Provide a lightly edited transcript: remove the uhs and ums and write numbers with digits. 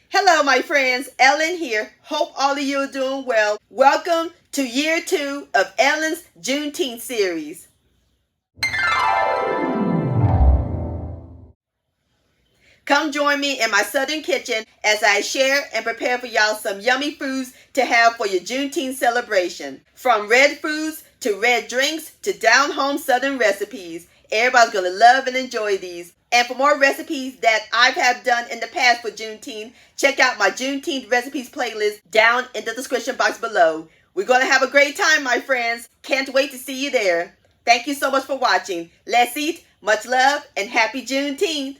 Hello, my friends. Ellen here. Hope all of you are doing well. Welcome to year 2 of Ellen's Juneteenth series. Come join me in my southern kitchen as I share and prepare for y'all some yummy foods to have for your Juneteenth celebration. From red foods to red drinks to down-home southern recipes. Everybody's going to love and enjoy these. And for more recipes that I have done in the past for Juneteenth, check out my Juneteenth recipes playlist down in the description box below. We're going to have a great time, my friends. Can't wait to see you there. Thank you so much for watching. Let's eat. Much love and happy Juneteenth.